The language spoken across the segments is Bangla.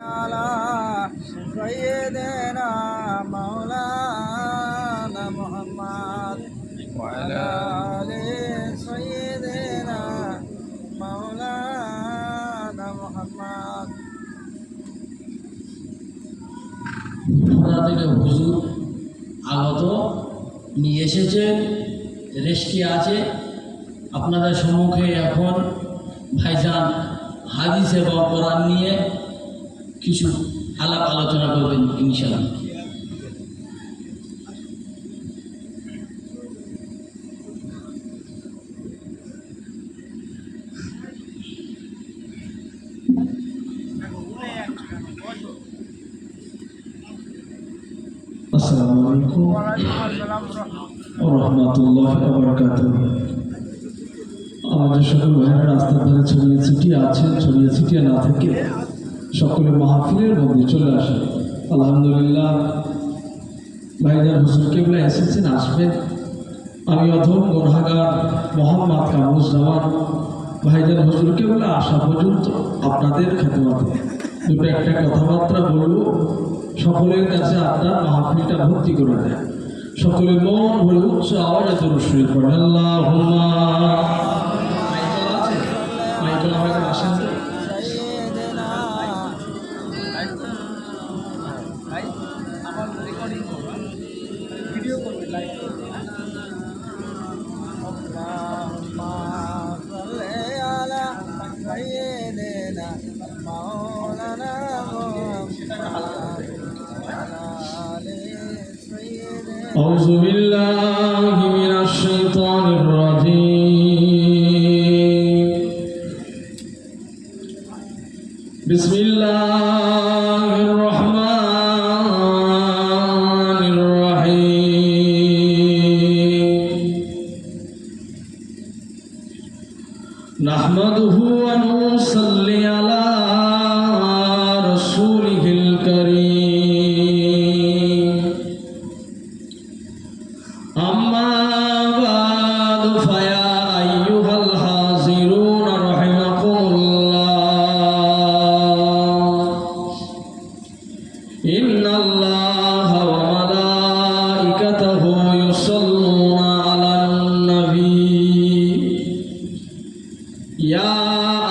على سيدنا مولانا محمد وعلى آل سيدنا مولانا محمد। হুজুর আগত নিয়ে এসেছেন, রেস্টি আছে। আপনাদের সম্মুখে এখন ভাইজান হাদিস এবং কোরআন নিয়ে কিছু আলাপ আলোচনা করবেন ইনশাআল্লাহ। আসসালামু আলাইকুম ওয়া রাহমাতুল্লাহি ওয়া বারাকাতুহু। আমাদের সকল ভাইয়েরা রাস্তার ধারে ছড়িয়ে ছিটিয়ে আছেন, ছড়িয়ে ছিটিয়ে না থেকে সকলে মাহফিলের মধ্যে চলে আসেন। আলহামদুলিল্লাহ, ভাইজান হুজুর কেবলা এসেছেন, আসবেন। আমি অধম গুনাহগার মোহাম্মদ কামরুজ্জামান ভাইজান হুজুর কেবলা আসা পর্যন্ত আপনাদের খেদমতে দুটো একটা কথাবার্তা বলবো। সকলের কাছে আপনার মাহফিলটা ভর্তি করে দেয়। সকলে মন ভরে উচ্চ আওয়াজে দরুদ শরীফ পড়েন। আল্লাহুম্মা মাইকেল আমাকে আসেন তো। أعوذ بالله من الشيطان الرجيم. بسم الله الرحمن الرحيم. نحمده ونصلي على رسوله الكريم. أما بعد فيا أيها الحاضرون رحمكم الله، إن الله وملائكته يصلون على النبي يا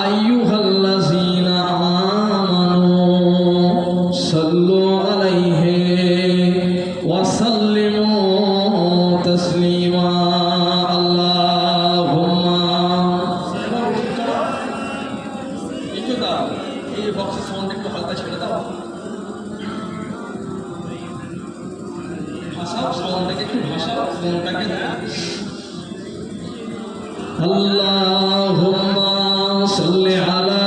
أيها الذين آمنوا صلوا عليه وسلموا تسليما. اللهم একটু দাও, এই বক্সের সাউন্ড একটু হালকা ছেড়ে দাও, ভাষাও সাউন্ডটাকে একটু ভাষাও ফোনটাকে দাও। আল্লাহুম্মা সাল্লি আলা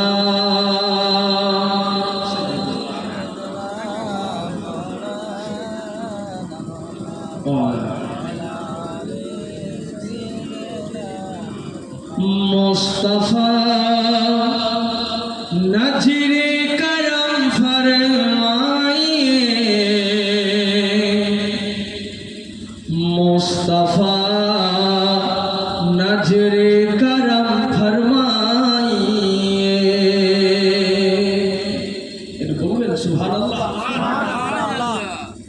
मुस्तफा नजरे करम फरमाइए, मुस्तफा नजरे करम फरमाइए। এটা বলবেন সুবহানাল্লাহ।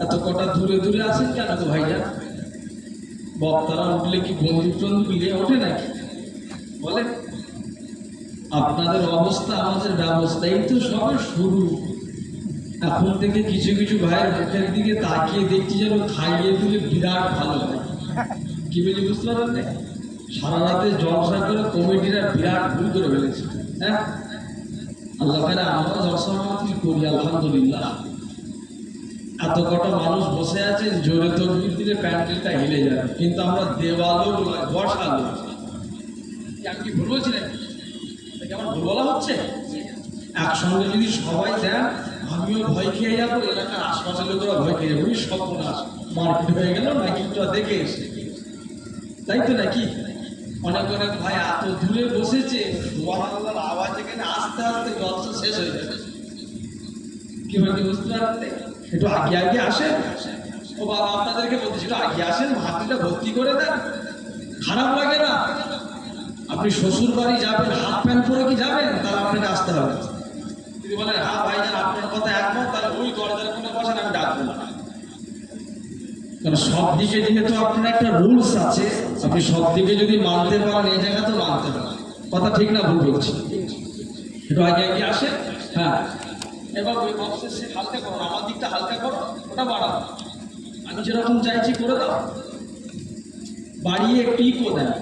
এত কটা দূরে দূরে আছেন কেন তো ভাইয়া? বক্তারা উঠলে কি বন্দুক টন্দুক নিয়ে ওঠে নাকি? বলে আপনাদের অবস্থা আমাদের ব্যবস্থা এই তো সবে শুরু। এখন থেকে কিছু কিছু ভাইয়ের মুখের দিকে তাকিয়ে দেখছি যেন খাইয়ে দিলে বিরাট ভালো হয়। কি বলি বুঝতে পারলেন? সারা রাতে জলসা করে কমিটিরা বিরাট ভুল করে ফেলেছে। হ্যাঁ, আল্লাহ তাআলা আমরা জলসা মাহফিল করি আলহামদুলিল্লাহ। এত কটা মানুষ বসে আছেন, জোরে তকবীর দিলে প্যান্ডেলটা হিলে যাবে, কিন্তু আমরা দেওয়ালও বসালো। আমি কি ভুল বলছি নাকি? আমার ভুল বলা হচ্ছে? একসঙ্গে যদি সবাই দেন, আমিও ভয় খেয়ে যাবো, এলাকার আশপাশের লোকেরা ভয় খেয়ে যাবো। সর্বনাশ, মারপিট হয়ে গেল মাইকিংটা দেখে এসে, তাই তো নাকি? অনেক অনেক ভাই এত দূরে বসেছে, সুবহানাল্লাহর আওয়াজ এখানে আস্তে আস্তে জলসা শেষ হয়ে যাবে। কি হয়েছে বুঝতে পারতে? একটু আগে আগে আসেন। ও বাবা, আপনাদেরকে বলছি একটু আগে আসেন, মাহফিলটা ভর্তি করে দেন। খারাপ লাগে না? আপনি শ্বশুর বাড়ি যাবেন, হাফ প্যান্ট পরে কি যাবেন? তাহলে আপনাকে আসতে হবে। যদি বলেন হ্যাঁ ভাইজান আপনার কথা কারণ সব দিকে যেহেতু আপনার একটা রুলস আছে, আপনি সব দিকে যদি মানতে পারেন এই জায়গা তো মানতে পারেন। কথা ঠিক না ভুল বলছি? একটু আগে আগে আসে। হ্যাঁ, এবার ওই বক্সের সে হালকা করো, আমার দিকটা হালকা করো, ওটা বাড়াও। আমি যেরকম চাইছি করে দাও, বাড়িয়ে একটু ইকো দেয়।